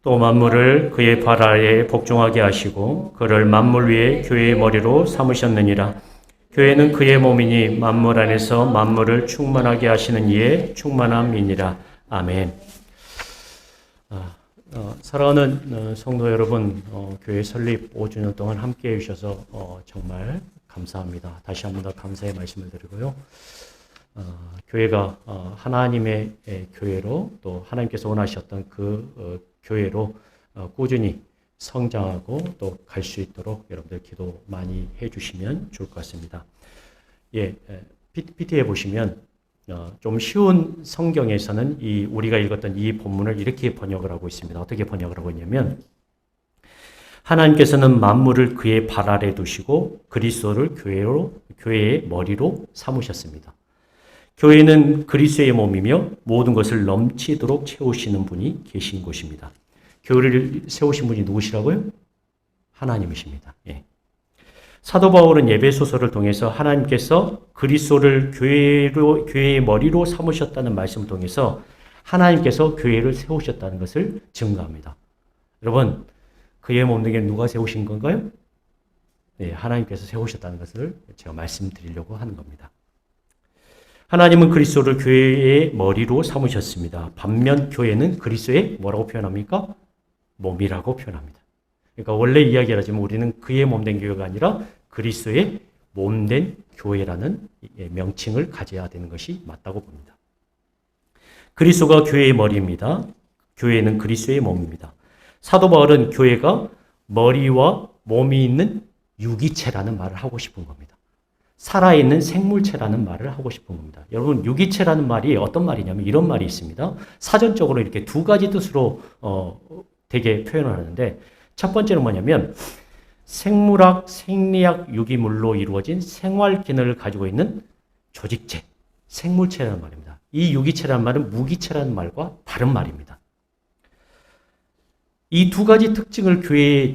또 만물을 그의 발 아래에 복종하게 하시고 그를 만물 위에 교회의 머리로 삼으셨느니라. 교회는 그의 몸이니 만물 안에서 만물을 충만하게 하시는 이의 충만함이니라. 아멘. 사랑하는 성도 여러분, 교회 설립 5주년 동안 함께 해주셔서 정말 감사합니다. 다시 한번 더 감사의 말씀을 드리고요. 교회가 하나님의 교회로 또 하나님께서 원하셨던 그 교회로 꾸준히 성장하고 또 갈 수 있도록 여러분들 기도 많이 해주시면 좋을 것 같습니다. PPT에 보시면 좀 쉬운 성경에서는 우리가 읽었던 이 본문을 이렇게 번역을 하고 있습니다. 어떻게 번역을 하고 있냐면 하나님께서는 만물을 그의 발 아래 두시고 그리스도를 교회의 머리로 삼으셨습니다. 교회는 그리스도의 몸이며 모든 것을 넘치도록 채우시는 분이 계신 곳입니다. 교회를 세우신 분이 누구시라고요? 하나님이십니다. 사도 바울은 에베소서를 통해서 하나님께서 그리스도를 교회의 머리로 삼으셨다는 말씀을 통해서 하나님께서 교회를 세우셨다는 것을 증거합니다. 여러분, 그의 몸되게 누가 세우신 건가요? 하나님께서 세우셨다는 것을 제가 말씀드리려고 하는 겁니다. 하나님은 그리스도를 교회의 머리로 삼으셨습니다. 반면 교회는 그리스도의 뭐라고 표현합니까? 몸이라고 표현합니다. 그러니까 원래 이야기를 하지만 우리는 그의 몸된 교회가 아니라 그리스도의 몸된 교회라는 명칭을 가져야 되는 것이 맞다고 봅니다. 그리스도가 교회의 머리입니다. 교회는 그리스도의 몸입니다. 사도 바울은 교회가 머리와 몸이 있는 유기체라는 말을 하고 싶은 겁니다. 살아있는 생물체라는 말을 하고 싶은 겁니다. 여러분, 유기체라는 말이 어떤 말이냐면 이런 말이 있습니다. 사전적으로 이렇게 두 가지 뜻으로 되게 표현을 하는데 첫 번째는 뭐냐면 생물학, 생리학, 유기물로 이루어진 생활 기능을 가지고 있는 조직체, 생물체라는 말입니다. 이 유기체라는 말은 무기체라는 말과 다른 말입니다. 이 두 가지 특징을 교회에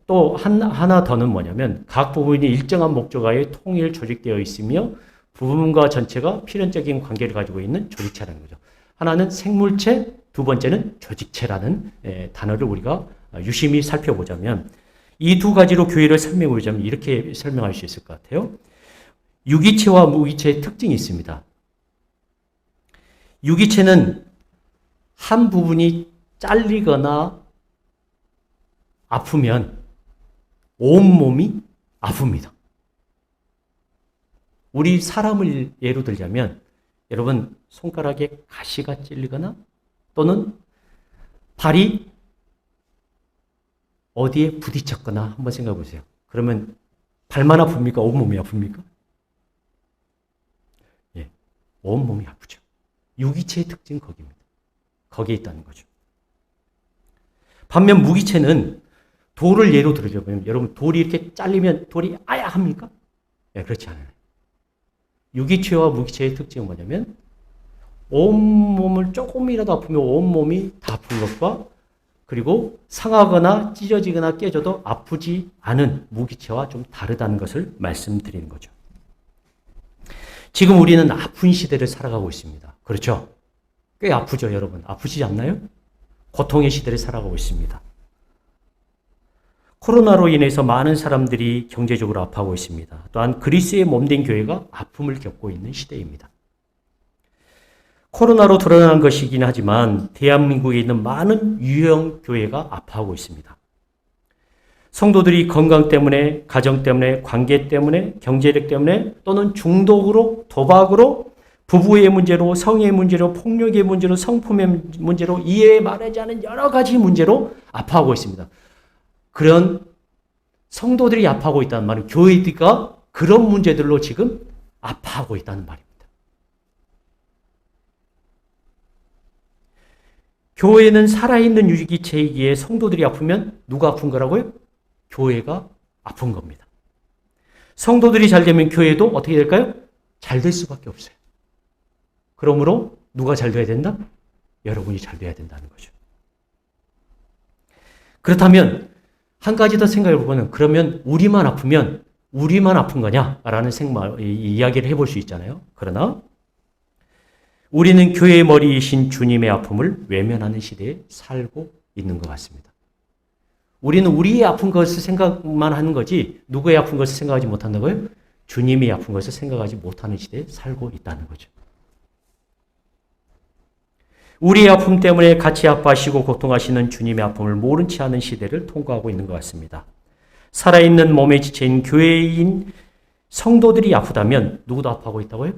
또 하나 더는 뭐냐면 각 부분이 일정한 목적하에 통일 조직되어 있으며 부분과 전체가 필연적인 관계를 가지고 있는 조직체라는 거죠. 하나는 생물체, 두 번째는 조직체라는 단어를 우리가 유심히 살펴보자면 이 두 가지로 교회를 설명해보자면 이렇게 설명할 수 있을 것 같아요. 유기체와 무기체의 특징이 있습니다. 유기체는 한 부분이 잘리거나 아프면 온몸이 아픕니다. 우리 사람을 예로 들자면 여러분 손가락에 가시가 찔리거나 또는 발이 어디에 부딪혔거나 한번 생각해 보세요. 그러면 발만 아픕니까? 온몸이 아픕니까? 온몸이 아프죠. 유기체의 특징은 거기입니다. 거기에 있다는 거죠. 반면 무기체는 돌을 예로 들어보면 여러분 돌이 이렇게 잘리면 돌이 아야 합니까? 그렇지 않아요. 유기체와 무기체의 특징은 뭐냐면 온몸을 조금이라도 아프면 온몸이 다 아픈 것과 그리고 상하거나 찢어지거나 깨져도 아프지 않은 무기체와 좀 다르다는 것을 말씀드리는 거죠. 지금 우리는 아픈 시대를 살아가고 있습니다. 그렇죠? 꽤 아프죠, 여러분? 아프시지 않나요? 고통의 시대를 살아가고 있습니다. 코로나로 인해서 많은 사람들이 경제적으로 아파하고 있습니다. 또한 그리스도의 몸된 교회가 아픔을 겪고 있는 시대입니다. 코로나로 드러난 것이긴 하지만 대한민국에 있는 많은 유형 교회가 아파하고 있습니다. 성도들이 건강 때문에, 가정 때문에, 관계 때문에, 경제력 때문에 또는 중독으로, 도박으로, 부부의 문제로, 성의 문제로, 폭력의 문제로, 성품의 문제로, 이해 말하지 않은 여러 가지 문제로 아파하고 있습니다. 그런 성도들이 아파하고 있다는 말은 교회가 그런 문제들로 지금 아파하고 있다는 말입니다. 교회는 살아있는 유기체이기에 성도들이 아프면 누가 아픈 거라고요? 교회가 아픈 겁니다. 성도들이 잘 되면 교회도 어떻게 될까요? 잘 될 수밖에 없어요. 그러므로 누가 잘 돼야 된다? 여러분이 잘 돼야 된다는 거죠. 그렇다면 한 가지 더 생각해 보면 그러면 우리만 아프면 우리만 아픈 거냐라는 이야기를 해볼 수 있잖아요. 그러나 우리는 교회의 머리이신 주님의 아픔을 외면하는 시대에 살고 있는 것 같습니다. 우리는 우리의 아픈 것을 생각만 하는 거지 누구의 아픈 것을 생각하지 못한다고요? 주님이 아픈 것을 생각하지 못하는 시대에 살고 있다는 거죠. 우리의 아픔 때문에 같이 아파하시고 고통하시는 주님의 아픔을 모른 채 하는 시대를 통과하고 있는 것 같습니다. 살아있는 몸의 지체인 교회인 성도들이 아프다면 누구도 아파하고 있다고요?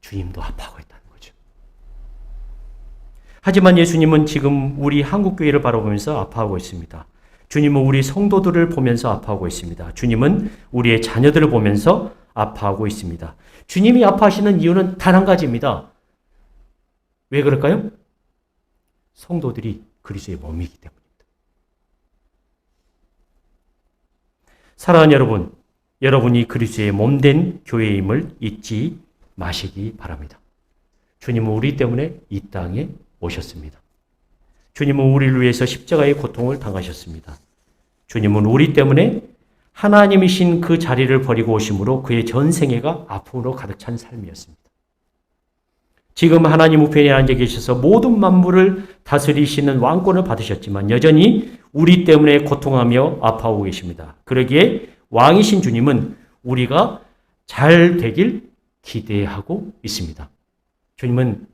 주님도 아파하고 있다는 거죠. 하지만 예수님은 지금 우리 한국교회를 바라보면서 아파하고 있습니다. 주님은 우리 성도들을 보면서 아파하고 있습니다. 주님은 우리의 자녀들을 보면서 아파하고 있습니다. 주님이 아파하시는 이유는 단 한 가지입니다. 왜 그럴까요? 성도들이 그리스도의 몸이기 때문입니다. 사랑하는 여러분, 여러분이 그리스도의 몸된 교회임을 잊지 마시기 바랍니다. 주님은 우리 때문에 이 땅에 오셨습니다. 주님은 우리를 위해서 십자가의 고통을 당하셨습니다. 주님은 우리 때문에 하나님이신 그 자리를 버리고 오심으로 그의 전생애가 아픔으로 가득 찬 삶이었습니다. 지금 하나님 우편에 앉아 계셔서 모든 만물을 다스리시는 왕권을 받으셨지만 여전히 우리 때문에 고통하며 아파하고 계십니다. 그러기에 왕이신 주님은 우리가 잘 되길 기대하고 있습니다. 주님은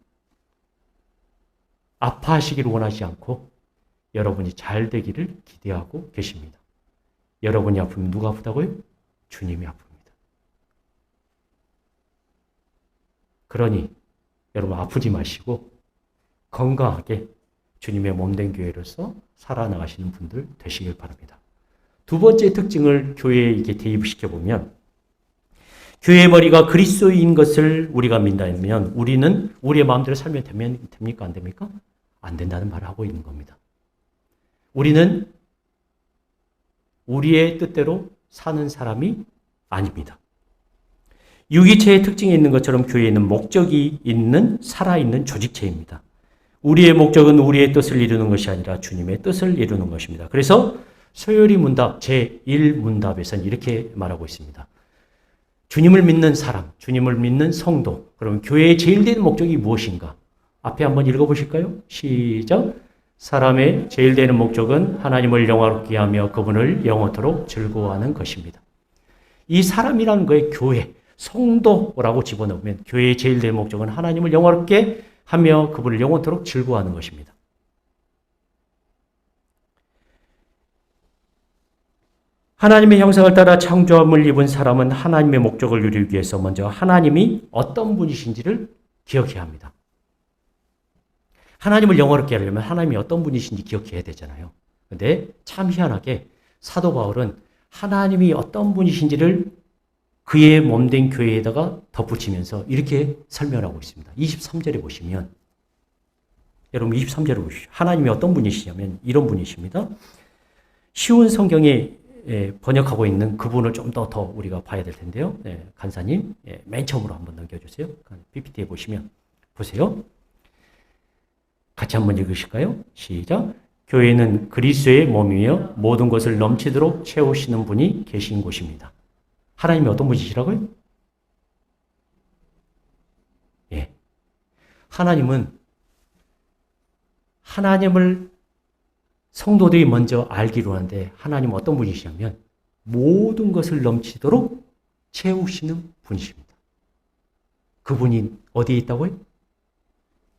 아파하시기를 원하지 않고 여러분이 잘 되기를 기대하고 계십니다. 여러분이 아프면 누가 아프다고요? 주님이 아픕니다. 그러니 여러분 아프지 마시고 건강하게 주님의 몸된 교회로서 살아나가시는 분들 되시길 바랍니다. 두 번째 특징을 교회에 이렇게 대입시켜 보면 교회의 머리가 그리스도인 것을 우리가 믿다면 우리는 우리의 마음대로 살면 됩니까? 안 됩니까? 안 된다는 말을 하고 있는 겁니다. 우리는 우리의 뜻대로 사는 사람이 아닙니다. 유기체의 특징이 있는 것처럼 교회에는 목적이 있는 살아있는 조직체입니다. 우리의 목적은 우리의 뜻을 이루는 것이 아니라 주님의 뜻을 이루는 것입니다. 그래서 소요리 문답 제1문답에서는 이렇게 말하고 있습니다. 주님을 믿는 사람, 주님을 믿는 성도, 그럼 교회의 제일 되는 목적이 무엇인가? 앞에 한번 읽어보실까요? 시작! 사람의 제일 되는 목적은 하나님을 영화롭게 하며 그분을 영원토록 즐거워하는 것입니다. 이 사람이라는 거에 교회, 성도라고 집어넣으면 교회의 제일 되는 목적은 하나님을 영화롭게 하며 그분을 영원토록 즐거워하는 것입니다. 하나님의 형상을 따라 창조함을 입은 사람은 하나님의 목적을 이루기 위해서 먼저 하나님이 어떤 분이신지를 기억해야 합니다. 하나님을 영화롭게 하려면 하나님이 어떤 분이신지 기억해야 되잖아요. 그런데 참 희한하게 사도 바울은 하나님이 어떤 분이신지를 그의 몸된 교회에다가 덧붙이면서 이렇게 설명하고 있습니다. 23절에 보시면 여러분 23절에 보시죠. 하나님이 어떤 분이시냐면 이런 분이십니다. 쉬운 성경에 번역하고 있는 그분을 좀 더 우리가 봐야 될 텐데요. 간사님 맨 처음으로 한번 넘겨주세요. PPT에 보시면 보세요. 같이 한번 읽으실까요? 시작. 교회는 그리스도의 몸이며 모든 것을 넘치도록 채우시는 분이 계신 곳입니다. 하나님이 어떤 분이시라고요? 예. 하나님은 하나님을 성도들이 먼저 알기로 하는데 하나님은 어떤 분이시냐면 모든 것을 넘치도록 채우시는 분이십니다. 그분이 어디에 있다고요?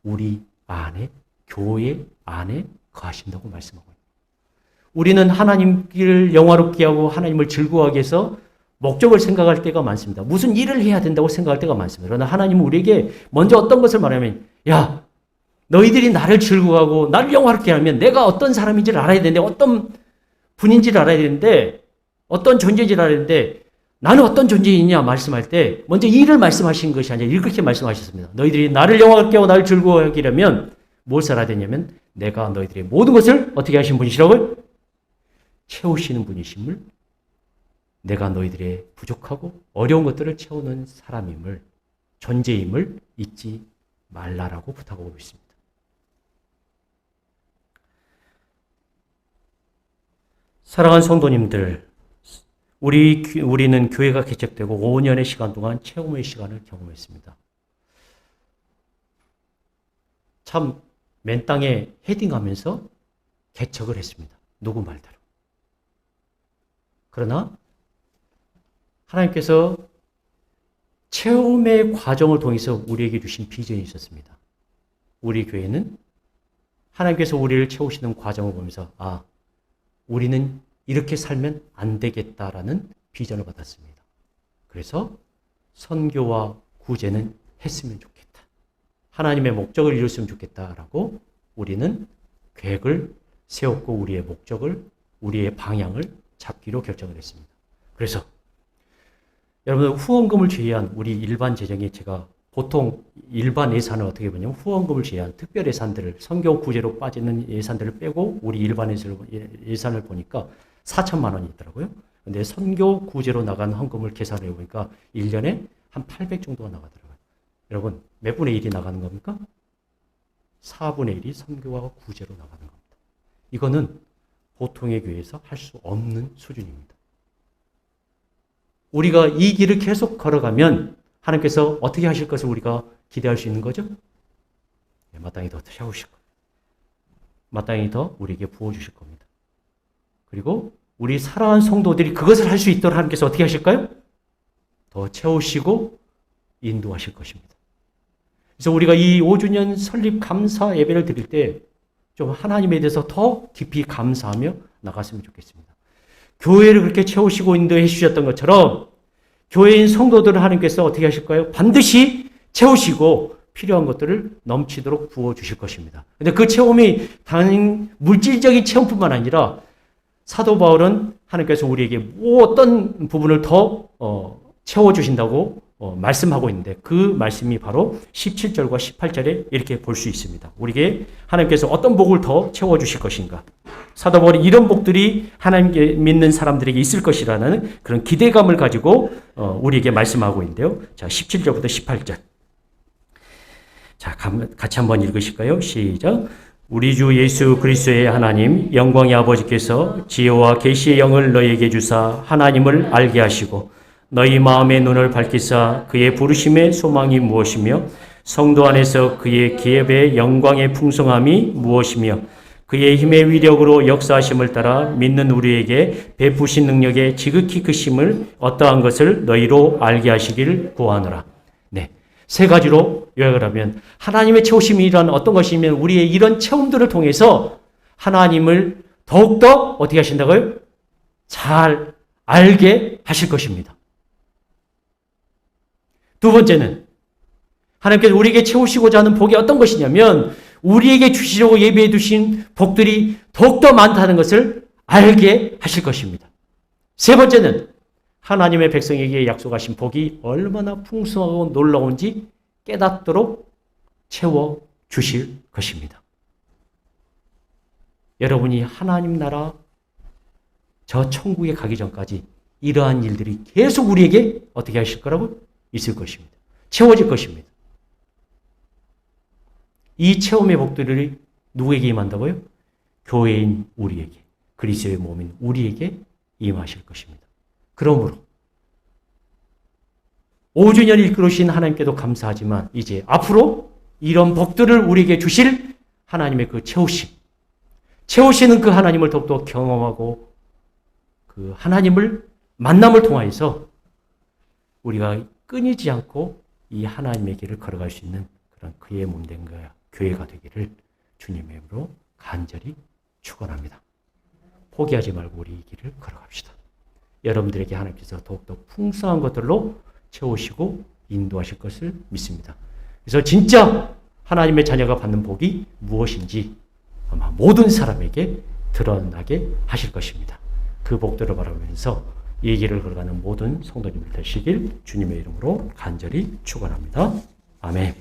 우리 안에, 교회 안에 거하신다고 말씀하고 있습니다. 우리는 하나님을 영화롭게 하고 하나님을 즐거워하게 해서 목적을 생각할 때가 많습니다. 무슨 일을 해야 된다고 생각할 때가 많습니다. 그러나 하나님은 우리에게 먼저 어떤 것을 말하면 야, 너희들이 나를 즐거워하고 나를 영화롭게 하면 내가 어떤 사람인지를 알아야 되는데 어떤 분인지를 알아야 되는데 어떤 존재인지를 알아야 되는데 나는 어떤 존재이냐 말씀할 때 먼저 일을 말씀하신 것이 아니라 이렇게 말씀하셨습니다. 너희들이 나를 영화롭게 하고 나를 즐거워하게 하려면 뭘 살아야 되냐면 내가 너희들의 모든 것을 어떻게 하신 분이시라고요? 채우시는 분이심을 내가 너희들의 부족하고 어려운 것들을 채우는 사람임을 존재임을 잊지 말라라고 부탁하고 있습니다. 사랑하는 성도님들, 우리는 교회가 개척되고 5년의 시간 동안 체험의 시간을 경험했습니다. 참 맨 땅에 헤딩하면서 개척을 했습니다. 누구 말대로. 그러나 하나님께서 체험의 과정을 통해서 우리에게 주신 비전이 있었습니다. 우리 교회는 하나님께서 우리를 채우시는 과정을 보면서 우리는 이렇게 살면 안 되겠다라는 비전을 받았습니다. 그래서 선교와 구제는 했으면 좋겠다. 하나님의 목적을 이뤘으면 좋겠다라고 우리는 계획을 세웠고 우리의 목적을, 우리의 방향을 잡기로 결정을 했습니다. 그래서 여러분들 후원금을 제외한 우리 일반 재정에 제가 보통 일반 예산을 어떻게 보냐면 후원금을 제외한 특별 예산들을 선교 구제로 빠지는 예산들을 빼고 우리 일반 예산을 보니까 4천만 원이 있더라고요. 근데 선교 구제로 나간 헌금을 계산을 해보니까 1년에 한 800 정도가 나가더라고요. 여러분 몇 분의 1이 나가는 겁니까? 4분의 1이 선교와 구제로 나가는 겁니다. 이거는 보통의 교회에서 할 수 없는 수준입니다. 우리가 이 길을 계속 걸어가면 하나님께서 어떻게 하실 것을 우리가 기대할 수 있는 거죠? 마땅히 더 채우실 겁니다. 마땅히 더 우리에게 부어주실 겁니다. 그리고 우리 사랑하는 성도들이 그것을 할 수 있도록 하나님께서 어떻게 하실까요? 더 채우시고 인도하실 것입니다. 그래서 우리가 이 5주년 설립 감사 예배를 드릴 때 좀 하나님에 대해서 더 깊이 감사하며 나갔으면 좋겠습니다. 교회를 그렇게 채우시고 인도해 주셨던 것처럼 교회인 성도들을 하나님께서 어떻게 하실까요? 반드시 채우시고 필요한 것들을 넘치도록 부어주실 것입니다. 근데 그 체험이 단 물질적인 체험뿐만 아니라 사도 바울은 하나님께서 우리에게 어떤 부분을 더 채워주신다고 말씀하고 있는데 그 말씀이 바로 17절과 18절에 이렇게 볼 수 있습니다. 우리에게 하나님께서 어떤 복을 더 채워주실 것인가. 사도 바울이 이런 복들이 하나님께 믿는 사람들에게 있을 것이라는 그런 기대감을 가지고 우리에게 말씀하고 있는데요. 자, 17절부터 18절. 자, 같이 한번 읽으실까요? 시작. 우리 주 예수 그리스도의 하나님 영광의 아버지께서 지혜와 계시의 영을 너희에게 주사 하나님을 알게 하시고 너희 마음의 눈을 밝히사 그의 부르심의 소망이 무엇이며 성도 안에서 그의 기업의 영광의 풍성함이 무엇이며 그의 힘의 위력으로 역사하심을 따라 믿는 우리에게 베푸신 능력의 지극히 크심을 어떠한 것을 너희로 알게 하시길 구하노라. 네, 세 가지로 요약을 하면 하나님의 채우심이란 어떤 것이면 우리의 이런 체험들을 통해서 하나님을 더욱더 어떻게 하신다고요? 잘 알게 하실 것입니다. 두 번째는 하나님께서 우리에게 채우시고자 하는 복이 어떤 것이냐면 우리에게 주시려고 예비해 두신 복들이 더욱더 많다는 것을 알게 하실 것입니다. 세 번째는 하나님의 백성에게 약속하신 복이 얼마나 풍성하고 놀라운지 깨닫도록 채워주실 것입니다. 여러분이 하나님 나라 저 천국에 가기 전까지 이러한 일들이 계속 우리에게 어떻게 하실 거라고? 있을 것입니다. 채워질 것입니다. 이 체험의 복들이 누구에게 임한다고요? 교회인 우리에게, 그리스도의 몸인 우리에게 임하실 것입니다. 그러므로 5주년을 이끌으신 하나님께도 감사하지만 이제 앞으로 이런 복들을 우리에게 주실 하나님의 그 채우시는 그 하나님을 더욱더 경험하고 그 하나님을 만남을 통하여서 우리가 끊이지 않고 이 하나님의 길을 걸어갈 수 있는 그런 그의 몸된 거야 교회가 되기를 주님의 이름으로 간절히 축원합니다. 포기하지 말고 우리 이 길을 걸어갑시다. 여러분들에게 하나님께서 더욱더 풍성한 것들로 채우시고 인도하실 것을 믿습니다. 그래서 진짜 하나님의 자녀가 받는 복이 무엇인지 아마 모든 사람에게 드러나게 하실 것입니다. 그 복들을 바라면서 이 길을 걸어가는 모든 성도님들 되시길 주님의 이름으로 간절히 축원합니다. 아멘.